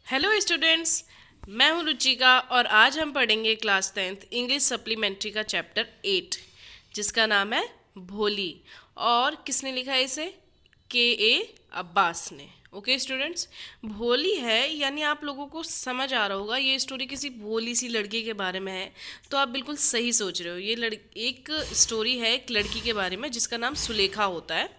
Hello students. मैं हूं रुचिका और आज हम पढ़ेंगे क्लास 10th इंग्लिश सप्लीमेंट्री का चैप्टर 8 जिसका नाम है भोली। और किसने लिखा है इसे? के अब्बास ने। ओके स्टूडेंट्स, भोली है यानी आप लोगों को समझ आ रहा होगा ये स्टोरी किसी भोली सी लड़की के बारे में है। तो आप बिल्कुल सही सोच रहे हो। ये एक स्टोरी है एक लड़की के बारे में जिसका नाम सुलेखा होता है।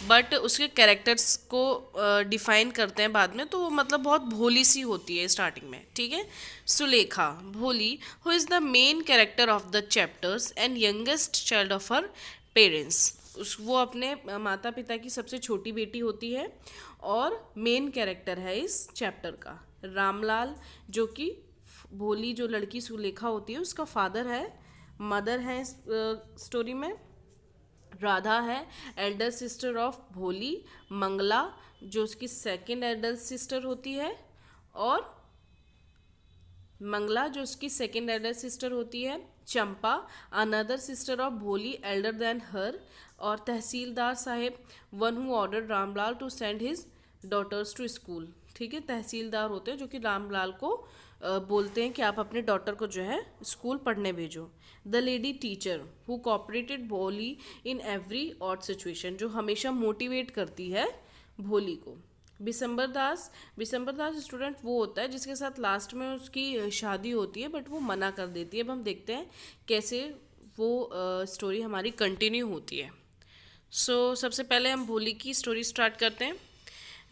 बट उसके कैरेक्टर्स को डिफाइन करते हैं बाद में, तो वो मतलब बहुत भोली सी होती है स्टार्टिंग में। ठीक है, सुलेखा भोली who is the main character of the chapters and youngest child of her parents. वो अपने माता पिता की सबसे छोटी बेटी होती है और मेन कैरेक्टर है इस चैप्टर का। रामलाल जो कि भोली जो लड़की सुलेखा होती है उसका फादर है। मदर है इस स्टोरी में राधा है, एल्डर सिस्टर ऑफ भोली। मंगला जो उसकी सेकंड एल्डर सिस्टर होती है, और मंगला जो उसकी सेकेंड एल्डर सिस्टर होती है। Champa another sister of Bholi elder then her. और tehsildar sahib one who order Ramlal to send his daughters to school. ठीक है, तहसीलदार होते हैं जो कि रामलाल को बोलते हैं कि आप अपने डॉटर को जो है स्कूल पढ़ने भेजो। The lady teacher who cooperated भोली इन एवरी ऑड सिचुएशन, जो हमेशा मोटिवेट करती है भोली को। बिशंबर दास स्टूडेंट वो होता है जिसके साथ लास्ट में उसकी शादी होती है बट वो मना कर देती है। अब हम देखते हैं कैसे वो स्टोरी हमारी कंटिन्यू होती है। सबसे पहले हम भोली की स्टोरी स्टार्ट करते हैं।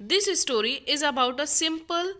This story is about a simple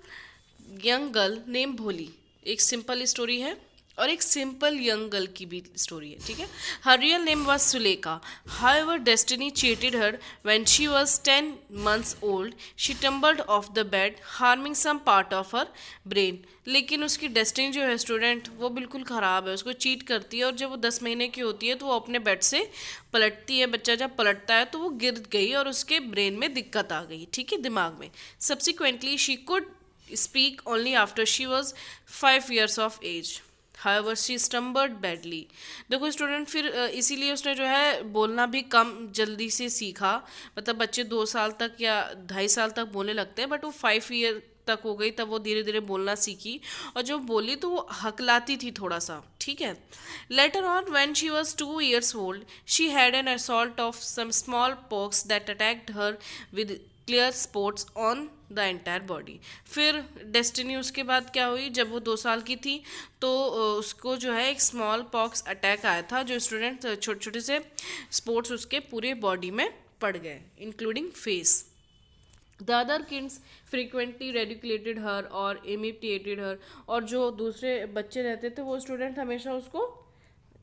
young girl name भोली। एक सिंपल स्टोरी है और एक सिंपल यंग गर्ल की भी स्टोरी है। ठीक है, her real name was Sulekha. However destiny cheated her when she was 10 months old. She tumbled off the bed harming some part of her brain. लेकिन उसकी डेस्टिनी जो है स्टूडेंट वो बिल्कुल ख़राब है, उसको चीट करती है। और जब वो 10 महीने की होती है तो वो अपने बेड से पलटती है। बच्चा जब पलटता है तो वो गिर गई और उसके ब्रेन में दिक्कत आ गई। ठीक है, दिमाग में। Subsequently she could speak only after she was 5 years of age. However, she stumbled badly. देखो स्टूडेंट, फिर इसीलिए उसने जो है बोलना भी कम जल्दी से सीखा। मतलब बच्चे 2 साल तक या 2.5 साल तक बोलने लगते हैं, बट वो 5 ईयर तक हो गई तब वो धीरे धीरे बोलना सीखी। और जब बोली तो वो हकलाती थी थोड़ा सा। ठीक है, later on when she was 2 years old she had an assault of some small pox that attacked her with clear spots on the entire body. फिर डेस्टिनी उसके बाद क्या हुई, जब वो 2 साल की थी तो उसको जो है एक स्मॉल पॉक्स अटैक आया था, जो स्टूडेंट छोटे छोटे से स्पॉट्स उसके पूरे बॉडी में पड़ गए including face. The other kids frequently ridiculated her और इमिटेटेड हर। और जो दूसरे बच्चे रहते थे वो स्टूडेंट हमेशा उसको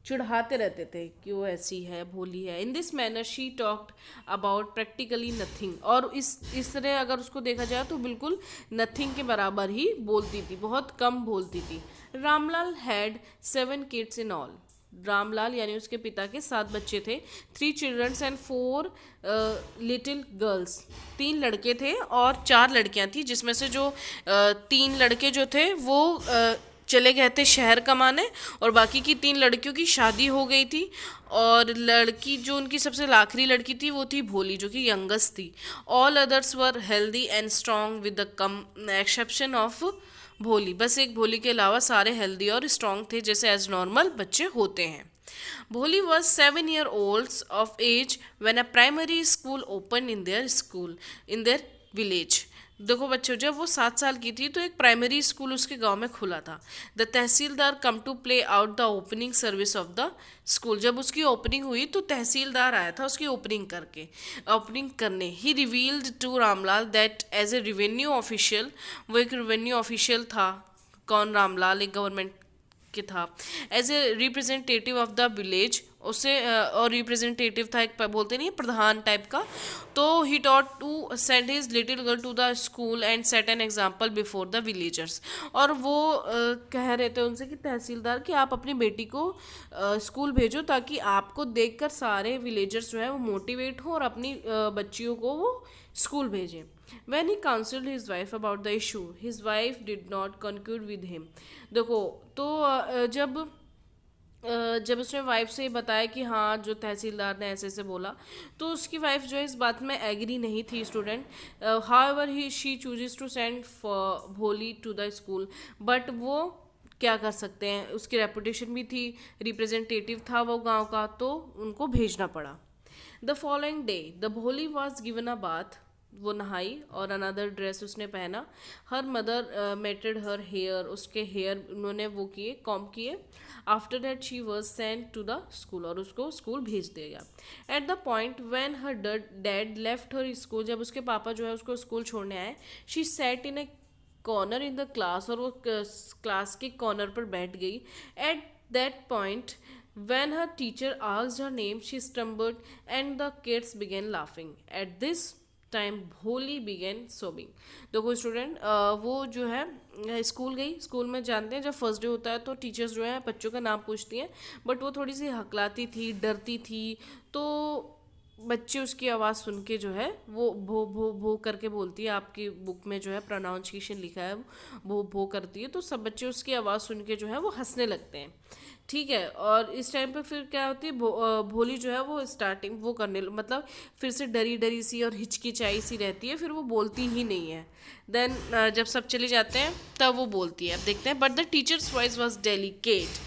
चिढ़ाते रहते थे कि वो ऐसी है, भोली है। In this manner she talked about practically nothing. और इस तरह अगर उसको देखा जाए तो बिल्कुल नथिंग के बराबर ही बोलती थी, बहुत कम बोलती थी। Ramlal had 7 kids in all. Ramlal यानी उसके पिता के 7 बच्चे थे। 3 चिल्ड्रंस एंड 4 लिटिल गर्ल्स। 3 लड़के थे और 4 लड़कियां थी, जिसमें से जो 3 लड़के जो थे वो चले गए थे शहर कमाने, और बाकी की 3 लड़कियों की शादी हो गई थी। और लड़की जो उनकी सबसे आखिरी लड़की थी वो थी भोली जो कि यंगेस्ट थी। All others were healthy and strong with the come exception of भोली। बस एक भोली के अलावा सारे हेल्दी और स्ट्रॉन्ग थे, जैसे एज नॉर्मल बच्चे होते हैं। भोली was 7 years old of age when a primary school opened in their village. देखो बच्चों, जब वो 7 साल की थी तो एक प्राइमरी स्कूल उसके गांव में खुला था। The tehsildar come to play out the opening service of the school. जब उसकी ओपनिंग हुई तो तहसीलदार आया था उसकी ओपनिंग करने। He revealed to Ramlal that as a revenue official, वो एक रेवेन्यू ऑफिशियल था। कौन? रामलाल एक गवर्नमेंट के था। As a representative of the village, उसे और रिप्रेजेंटेटिव था, एक बोलते नहीं प्रधान टाइप का। तो he taught to send his little girl to the school and set an example before the villagers. और वो कह रहे थे उनसे कि तहसीलदार कि आप अपनी बेटी को स्कूल भेजो ताकि आपको देखकर सारे विलेजर्स जो है वो मोटिवेट हो और अपनी बच्चियों को वो स्कूल भेजें। When he counseled his wife about the issue, his wife did not concur with him. देखो तो जब जब उसने वाइफ से बताया कि हाँ जो तहसीलदार ने ऐसे ऐसे बोला, तो उसकी वाइफ जो है इस बात में एग्री नहीं थी student. However he she chooses to send Bholi to the school, but वो क्या कर सकते हैं, उसकी रेपुटेशन भी थी, रिप्रेजेंटेटिव था वो गांव का, तो उनको भेजना पड़ा। The following day the Bholi was given a bath, वो नहाई और अनदर ड्रेस उसने पहना। Her mother matted her hair, उसके हेयर उन्होंने वो किए, कॉम्ब किए। After that she was send to the school, और उसको स्कूल भेज दिया गया। At the point when her dad left her school, जब उसके पापा जो है उसको स्कूल छोड़ने आए, she sat in a corner in the class, और वो क्लास के कॉर्नर पर बैठ गई। Eight that point when her teacher asked her name, she stumbled and the kids began laughing. At this time भोली began sobbing. देखो student, वो जो है स्कूल गई। स्कूल में जानते हैं जब फर्स्ट डे होता है तो टीचर्स जो है बच्चों का नाम पूछती हैं, बट वो थोड़ी सी हकलाती थी, डरती थी, तो बच्चे उसकी आवाज़ सुन के जो है वो भो भो भो करके बोलती है। आपकी बुक में जो है प्रोनाउंसिएशन लिखा है भो भो करती है, तो सब बच्चे उसकी आवाज़ सुन के जो है वो हंसने लगते हैं। ठीक है, और इस टाइम पे फिर क्या होती है, भोली जो है वो स्टार्टिंग वो करने मतलब फिर से डरी डरी सी और हिचकिचाई सी रहती है, फिर वो बोलती ही नहीं है। देन जब सब चले जाते हैं तब वो बोलती है। अब देखते हैं, but the teachers voice was delicate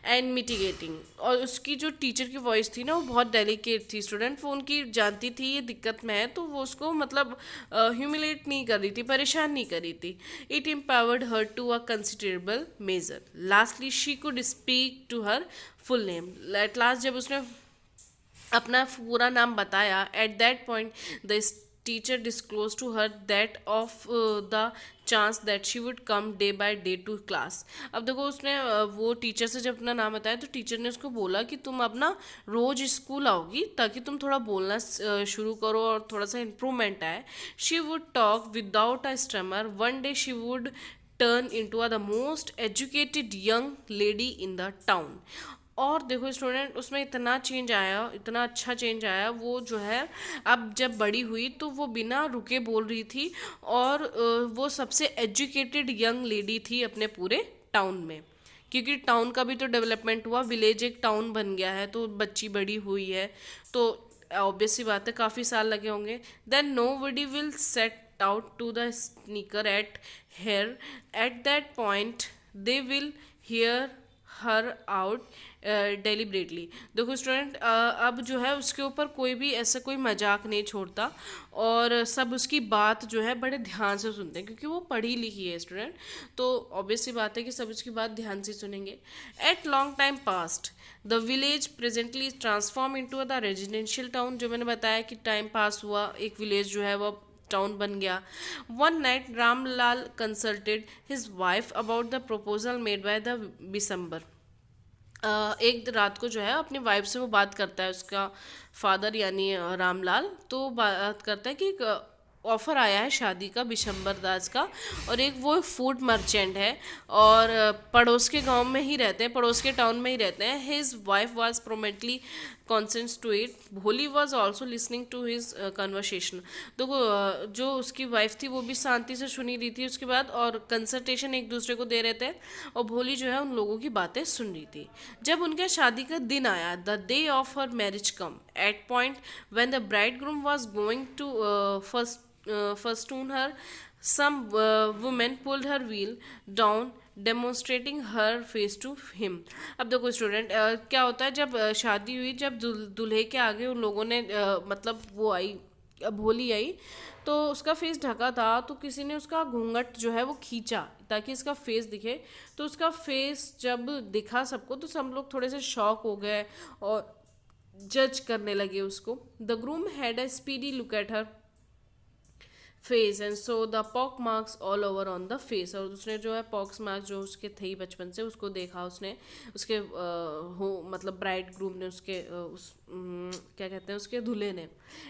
and mitigating, और उसकी जो टीचर की वॉइस थी ना वो बहुत डेलिकेट थी स्टूडेंट। वो उनकी जानती थी ये दिक्कत में है, तो वो उसको मतलब ह्यूमिलेट नहीं कर रही थी, परेशान नहीं कर रही थी। It empowered her to a considerable measure. Lastly she could speak to her full name. At last जब उसने अपना पूरा नाम बताया, at that point the teacher disclose to her that of the chance that she would come day by day to class. अब देखो उसने वो टीचर से जब अपना नाम बताया तो टीचर ने उसको बोला कि तुम अब ना रोज स्कूल आओगी ताकि तुम थोड़ा बोलना शुरू करो और थोड़ा सा इम्प्रूवमेंट आए। She would talk without a stammer. One day she would turn into the most educated young lady in the town. और देखो स्टूडेंट, उसमें इतना चेंज आया, इतना अच्छा चेंज आया, वो जो है अब जब बड़ी हुई तो वो बिना रुके बोल रही थी, और वो सबसे एजुकेटेड यंग लेडी थी अपने पूरे टाउन में, क्योंकि टाउन का भी तो डेवलपमेंट हुआ, विलेज एक टाउन बन गया है, तो बच्ची बड़ी हुई है, तो ऑब्वियस सी बात है काफ़ी साल लगे होंगे। Then nobody will set out to the snicker at her. At that point they will hear her out deliberately. देखो स्टूडेंट, अब जो है उसके ऊपर कोई भी ऐसा कोई मजाक नहीं छोड़ता, और सब उसकी बात जो है बड़े ध्यान से सुनते हैं, क्योंकि वो पढ़ी लिखी है स्टूडेंट, तो ऑब्वियस सी बात है कि सब उसकी बात ध्यान से सुनेंगे। At long time past the village presently transform into the residential town. जो मैंने बताया कि टाइम पास हुआ, एक विलेज जो है वो टाउन बन गया। One night Ramlal consulted his wife about the proposal made by the Bishamber. एक रात को जो है अपनी वाइफ से वो बात करता है, उसका फादर यानी रामलाल, तो बात करता है कि एक ऑफ़र आया है शादी का बिशंबर दास का, और एक वो फूड मर्चेंट है, और पड़ोस के गांव में ही रहते हैं, पड़ोस के टाउन में ही रहते हैं। His wife was prominently consents to it. Bholi was also listening to his conversation. तो जो उसकी वाइफ थी वो भी शांति से सुनी रही थी उसके बाद, और कंसल्टेशन एक दूसरे को दे रहे थे, और भोली जो है उन लोगों की बातें सुन रही थी। जब उनके शादी का दिन आया, the day of her marriage come, at point when the bride groom was going to festoon her, some women pulled her veil down, demonstrating her face to him. अब देखो स्टूडेंट, क्या होता है जब शादी हुई, जब दूल्हे के आगे उन लोगों ने मतलब वो आई, भोली आई, तो उसका फेस ढका था, तो किसी ने उसका घूंघट जो है वो खींचा ताकि इसका फेस दिखे। तो उसका फेस जब दिखा सबको तो सब लोग थोड़े से शॉक हो गए और जज करने लगे उसको। The groom had a speedy look at her face and so the pock marks all over on the face. और उसने जो है पॉक्स मार्क्स जो उसके थे बचपन से, उसको देखा उसने, उसके हो मतलब ब्राइड ग्रूम ने, उसके क्या कहते हैं उसके दूल्हे ने।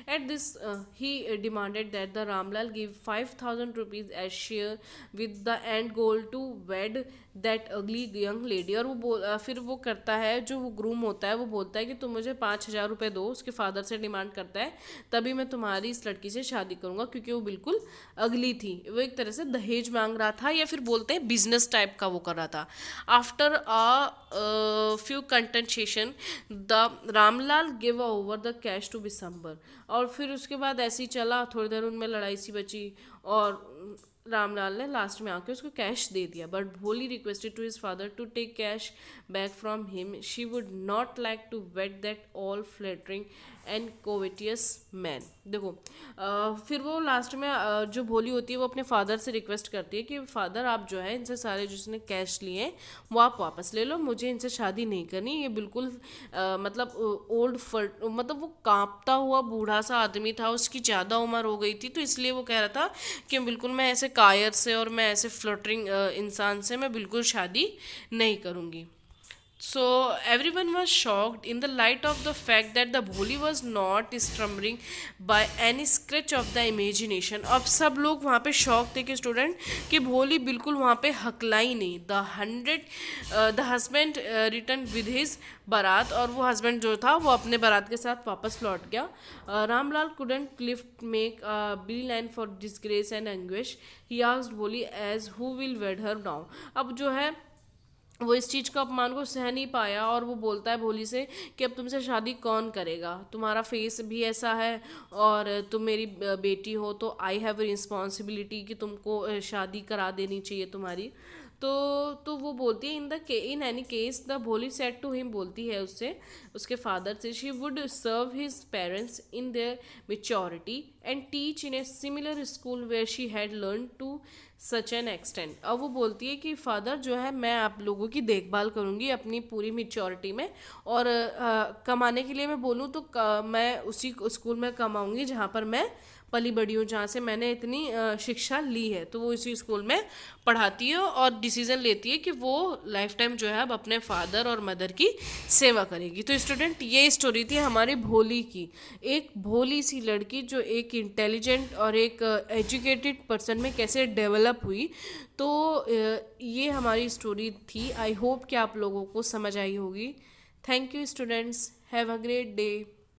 At this he demanded that the Ramlal give 5,000 rupees as share with the end goal to wed that ugly young lady. और वो फिर वो करता है, जो वो ग्रूम होता है वो बोलता है कि तुम मुझे 5,000 रुपये दो, उसके फादर से डिमांड करता है, तभी मैं तुम्हारी इस लड़की से शादी करूँगा, क्योंकि वो बिल्कुल अगली थी, वो एक तरह से दहेज मांग रहा था या फिर बोलते हैं बिजनेस टाइप का वो कर रहा था। After a few consultations the Ramlal give over the cash to Bishamber, और फिर उसके बाद ऐसे ही चला, थोड़ी देर उनमें लड़ाई सी बची और रामलाल ने लास्ट में आके उसको कैश दे दिया। But Bholi requested to his father to take cash back from him, she would not like to wed that all flattering and covetous man. देखो फिर वो लास्ट में जो भोली होती है वो अपने फादर से रिक्वेस्ट करती है कि फादर आप जो है इनसे सारे जिसने कैश लिए हैं वो आप वापस ले लो, मुझे इनसे शादी नहीं करनी, ये बिल्कुल मतलब ओल्ड मतलब वो कांपता हुआ बूढ़ा सा आदमी था, उसकी ज़्यादा उम्र हो गई थी, तो इसलिए वो कह रहा था कि बिल्कुल मैं ऐसे कायर से और मैं ऐसे फ्लटरिंग इंसान से मैं बिल्कुल शादी नहीं करूँगी। So everyone was shocked in the light of the fact that the Bholi was not strumming by any scratch of the imagination। अब सब लोग वहाँ पे शॉक थे कि स्टूडेंट कि भोली बिल्कुल वहाँ पे हकला ही नहीं। The husband return with his बारात, और वो हस्बैंड जो था वो अपने बारात के साथ वापस लौट गया। Ramlal couldn't lift make be line for disgrace and anguish, he asked Bholi as who will wed her now. अब जो है वो इस चीज़ का अपमान को सह नहीं पाया और वो बोलता है भोली से कि अब तुमसे शादी कौन करेगा, तुम्हारा फेस भी ऐसा है और तुम मेरी बेटी हो, तो आई हैव रिस्पॉन्सिबिलिटी कि तुमको शादी करा देनी चाहिए तुम्हारी। तो वो बोलती है in any case the Bholi set to him, बोलती है उससे उसके फादर से, she would serve his parents in their maturity and teach in a similar school where she had learn to such an extent. अब वो बोलती है कि फादर जो है मैं आप लोगों की देखभाल करूँगी अपनी पूरी मेच्योरिटी में, और कमाने के लिए मैं बोलूँ तो मैं उसी स्कूल में कमाऊँगी जहाँ पर मैं पली बड़ी हूँ, जहाँ से मैंने इतनी शिक्षा ली है, तो वो इसी स्कूल में पढ़ाती है और डिसीजन लेती है कि वो लाइफ टाइम जो है अब अपने फादर और मदर की सेवा करेगी। तो स्टूडेंट ये स्टोरी थी हमारी भोली की, एक भोली सी लड़की जो एक इंटेलिजेंट और एक एजुकेटेड पर्सन में कैसे डेवलप हुई। तो ये हमारी स्टोरी थी। आई होप कि आप लोगों को समझ आई होगी। Thank you students, have a great day.